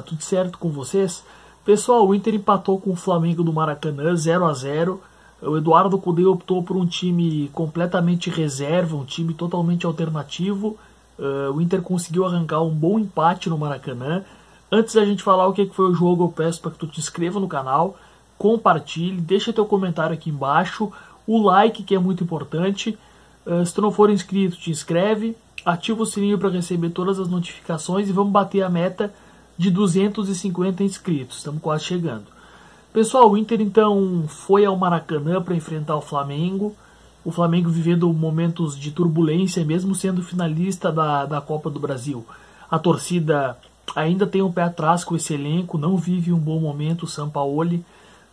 tudo certo com vocês? Pessoal, o Inter empatou com o Flamengo do Maracanã 0-0. O Eduardo Cudê optou por um time completamente reserva, um time totalmente alternativo. O Inter conseguiu arrancar um bom empate no Maracanã. Antes da gente falar o que foi o jogo, eu peço para que tu te inscreva no canal, compartilhe, deixa teu comentário aqui embaixo, o like que é muito importante. Se tu não for inscrito, te inscreve, ativa o sininho para receber todas as notificações e vamos bater a meta de 250 inscritos, estamos quase chegando. Pessoal, o Inter então foi ao Maracanã para enfrentar o Flamengo vivendo momentos de turbulência, mesmo sendo finalista da Copa do Brasil. A torcida ainda tem um pé atrás com esse elenco, não vive um bom momento o Sampaoli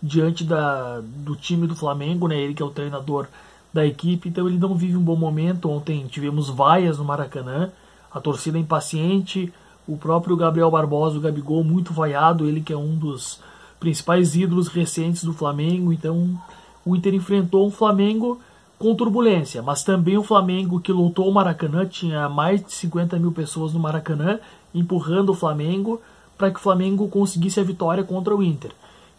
diante do time do Flamengo, né? Ele que é o treinador da equipe, então ele não vive um bom momento. Ontem tivemos vaias no Maracanã, a torcida impaciente, o próprio Gabriel Barbosa, o Gabigol, muito vaiado, ele que é um dos principais ídolos recentes do Flamengo. Então o Inter enfrentou um Flamengo com turbulência, mas também o Flamengo que lotou o Maracanã, tinha mais de 50 mil pessoas no Maracanã, empurrando o Flamengo para que o Flamengo conseguisse a vitória contra o Inter.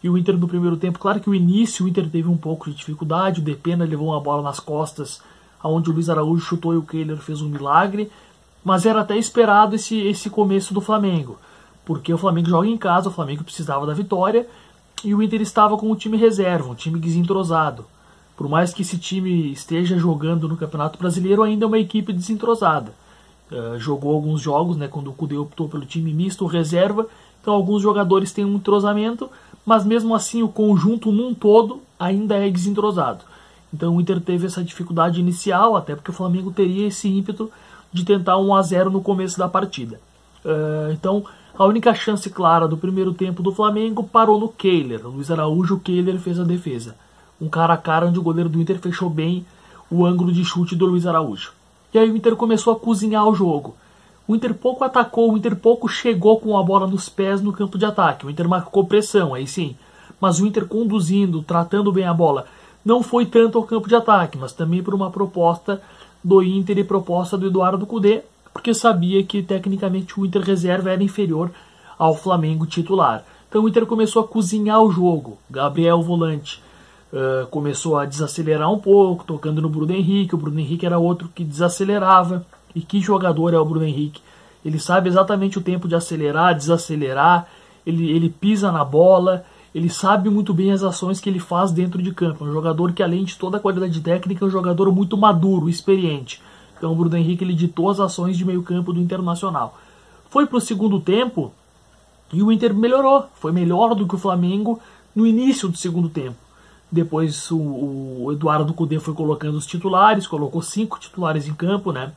E o Inter no primeiro tempo, claro que o início o Inter teve um pouco de dificuldade, o Depena levou uma bola nas costas, onde o Luiz Araújo chutou e o Kehler fez um milagre, mas era até esperado esse começo do Flamengo, porque o Flamengo joga em casa, o Flamengo precisava da vitória, e o Inter estava com um time reserva, um time desentrosado. Por mais que esse time esteja jogando no Campeonato Brasileiro, ainda é uma equipe desentrosada. Jogou alguns jogos, né, quando o Cudê optou pelo time misto, reserva, então alguns jogadores têm um entrosamento, mas mesmo assim o conjunto num todo ainda é desentrosado. Então o Inter teve essa dificuldade inicial, até porque o Flamengo teria esse ímpeto de tentar 1-0 no começo da partida. Então a única chance clara do primeiro tempo do Flamengo parou no Kehler. O Luiz Araújo, o Kehler fez a defesa. Um cara a cara onde o goleiro do Inter fechou bem o ângulo de chute do Luiz Araújo. E aí o Inter começou a cozinhar o jogo. O Inter pouco atacou, o Inter pouco chegou com a bola nos pés no campo de ataque. O Inter marcou pressão, aí sim. Mas o Inter conduzindo, tratando bem a bola, não foi tanto ao campo de ataque, mas também por uma proposta do Inter e proposta do Eduardo Cudê, porque sabia que tecnicamente o Inter reserva era inferior ao Flamengo titular. Então o Inter começou a cozinhar o jogo. Gabriel, volante, começou a desacelerar um pouco, tocando no Bruno Henrique. O Bruno Henrique era outro que desacelerava. E que jogador é o Bruno Henrique? Ele sabe exatamente o tempo de acelerar, desacelerar, ele pisa na bola, ele sabe muito bem as ações que ele faz dentro de campo. É um jogador que, além de toda a qualidade técnica, é um jogador muito maduro, experiente. Então o Bruno Henrique ele ditou as ações de meio campo do Internacional. Foi para o segundo tempo e o Inter melhorou. Foi melhor do que o Flamengo no início do segundo tempo. Depois o Eduardo Cudê foi colocando os titulares, colocou 5 titulares em campo, né?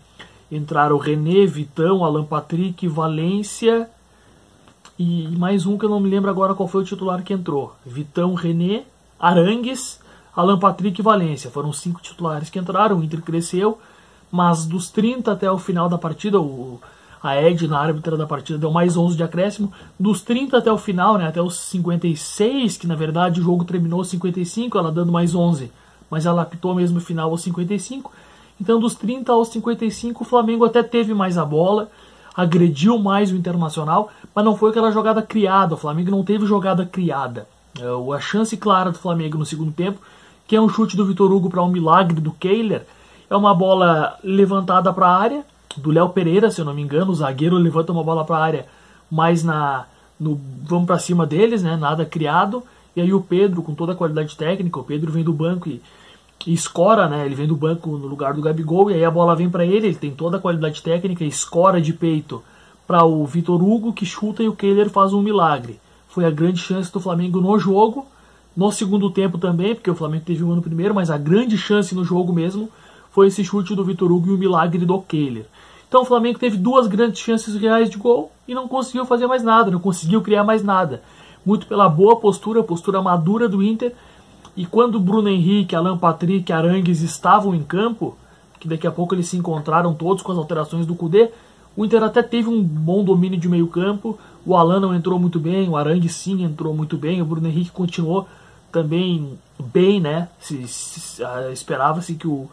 Entraram René, Vitão, Alan Patrick, Valência e mais um que eu não me lembro agora qual foi o titular que entrou. Vitão, René, Arangues, Alan Patrick e Valência. Foram 5 titulares que entraram, o Inter cresceu, mas dos 30 até o final da partida, a Edna, a árbitra da partida, deu mais 11 de acréscimo. Dos 30 até o final, né, até os 56, que na verdade o jogo terminou aos 55, ela dando mais 11, mas ela apitou mesmo no final aos 55. Então dos 30 aos 55 o Flamengo até teve mais a bola, agrediu mais o Internacional, mas não foi aquela jogada criada. O Flamengo não teve jogada criada. A chance clara do Flamengo no segundo tempo, que é um chute do Vitor Hugo para um milagre do Kehler, é uma bola levantada para a área, do Léo Pereira, se eu não me engano. O zagueiro levanta uma bola para a área, mais vamos para cima deles, né? Nada criado. E aí o Pedro, com toda a qualidade técnica, o Pedro vem do banco e escora, né? Ele vem do banco no lugar do Gabigol, e aí a bola vem para ele tem toda a qualidade técnica, escora de peito para o Vitor Hugo, que chuta, e o Kehler faz um milagre. Foi a grande chance do Flamengo no jogo, no segundo tempo também, porque o Flamengo teve um no primeiro, mas a grande chance no jogo mesmo foi esse chute do Vitor Hugo e o milagre do Kehler. Então o Flamengo teve 2 grandes chances reais de gol e não conseguiu fazer mais nada, não conseguiu criar mais nada. Muito pela boa postura, postura madura do Inter. E quando Bruno Henrique, Alan Patrick, Arangues estavam em campo, que daqui a pouco eles se encontraram todos com as alterações do Cudê, o Inter até teve um bom domínio de meio campo. O Alan não entrou muito bem, o Arangues sim entrou muito bem, o Bruno Henrique continuou também bem, né? Esperava-se que o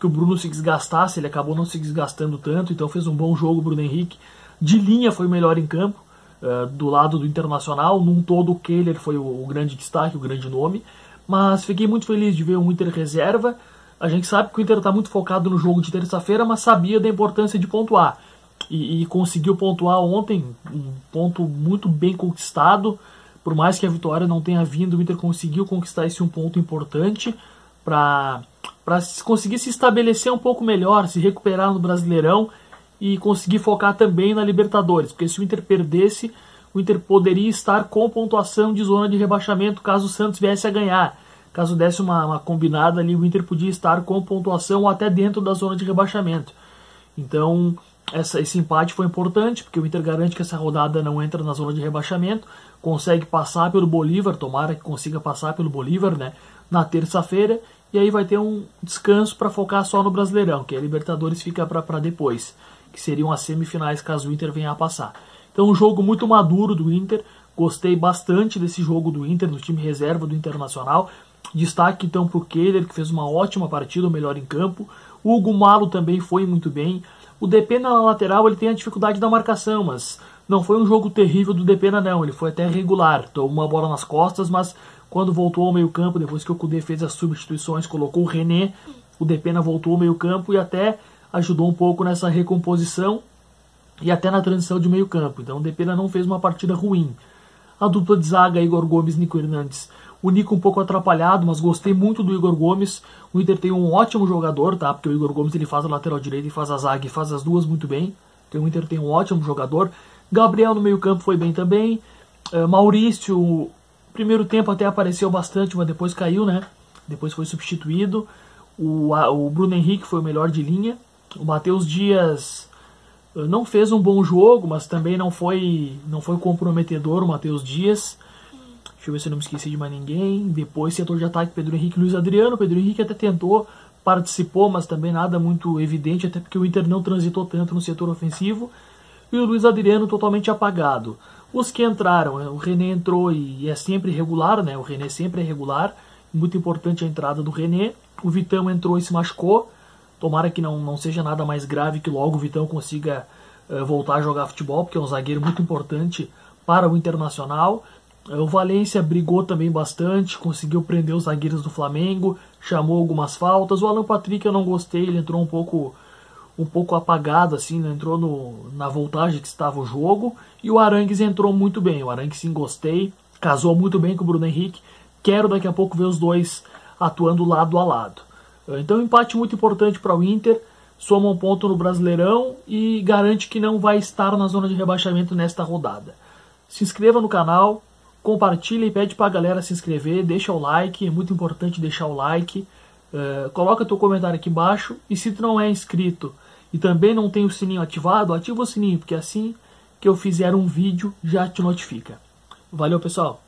Bruno se desgastasse, ele acabou não se desgastando tanto, então fez um bom jogo o Bruno Henrique. De linha foi melhor em campo, do lado do Internacional. Num todo, o Kehler foi o grande destaque, o grande nome. Mas fiquei muito feliz de ver um Inter reserva. A gente sabe que o Inter está muito focado no jogo de terça-feira, mas sabia da importância de pontuar. E conseguiu pontuar ontem, um ponto muito bem conquistado. Por mais que a vitória não tenha vindo, o Inter conseguiu conquistar esse um ponto importante para conseguir se estabelecer um pouco melhor, se recuperar no Brasileirão e conseguir focar também na Libertadores. Porque se o Inter perdesse, o Inter poderia estar com pontuação de zona de rebaixamento caso o Santos viesse a ganhar. Caso desse uma combinada ali, o Inter podia estar com pontuação até dentro da zona de rebaixamento. Então, esse empate foi importante, porque o Inter garante que essa rodada não entra na zona de rebaixamento, consegue passar pelo Bolívar, tomara que consiga passar pelo Bolívar, né, na terça-feira, e aí vai ter um descanso para focar só no Brasileirão, que a Libertadores fica para depois, que seriam as semifinais caso o Inter venha a passar. Então, um jogo muito maduro do Inter, gostei bastante desse jogo do Inter, do time reserva do Internacional. Destaque então para o Kehler, que fez uma ótima partida, o melhor em campo. O Hugo Malo também foi muito bem. O Depena na lateral, ele tem a dificuldade da marcação, mas não foi um jogo terrível do Depena não, ele foi até regular. Tomou uma bola nas costas, mas quando voltou ao meio campo, depois que o Kudê fez as substituições, colocou o René, o Depena voltou ao meio campo e até ajudou um pouco nessa recomposição e até na transição de meio campo. Então o Depena não fez uma partida ruim. A dupla de zaga, Igor Gomes e Nico Hernandes. O Nico um pouco atrapalhado, mas gostei muito do Igor Gomes. O Inter tem um ótimo jogador, tá? Porque o Igor Gomes ele faz a lateral direita e faz a zaga e faz as duas muito bem. Então o Inter tem um ótimo jogador. Gabriel no meio campo foi bem também. Maurício, primeiro tempo até apareceu bastante, mas depois caiu, né? Depois foi substituído. O Bruno Henrique foi o melhor de linha. O Matheus Dias não fez um bom jogo, mas também não foi comprometedor o Matheus Dias. Deixa eu ver se eu não me esqueci de mais ninguém. Depois, setor de ataque, Pedro Henrique e Luiz Adriano. Pedro Henrique até tentou, participou, mas também nada muito evidente, até porque o Inter não transitou tanto no setor ofensivo. E o Luiz Adriano totalmente apagado. Os que entraram, o René entrou e é sempre regular, né? O René sempre é regular. Muito importante a entrada do René. O Vitão entrou e se machucou. Tomara que não seja nada mais grave, que logo o Vitão consiga voltar a jogar futebol, porque é um zagueiro muito importante para o Internacional. O Valência brigou também bastante, conseguiu prender os zagueiros do Flamengo, chamou algumas faltas. O Alan Patrick eu não gostei, ele entrou um pouco apagado, assim, né? Entrou na voltagem que estava o jogo. E o Arangues entrou muito bem, o Arangues sim gostei, casou muito bem com o Bruno Henrique. Quero daqui a pouco ver os dois atuando lado a lado. Então empate muito importante para o Inter, soma um ponto no Brasileirão e garante que não vai estar na zona de rebaixamento nesta rodada. Se inscreva no canal, compartilha e pede para a galera se inscrever, deixa o like, é muito importante deixar o like, coloca teu comentário aqui embaixo e se tu não é inscrito e também não tem o sininho ativado, ativa o sininho, porque assim que eu fizer um vídeo já te notifica. Valeu, pessoal!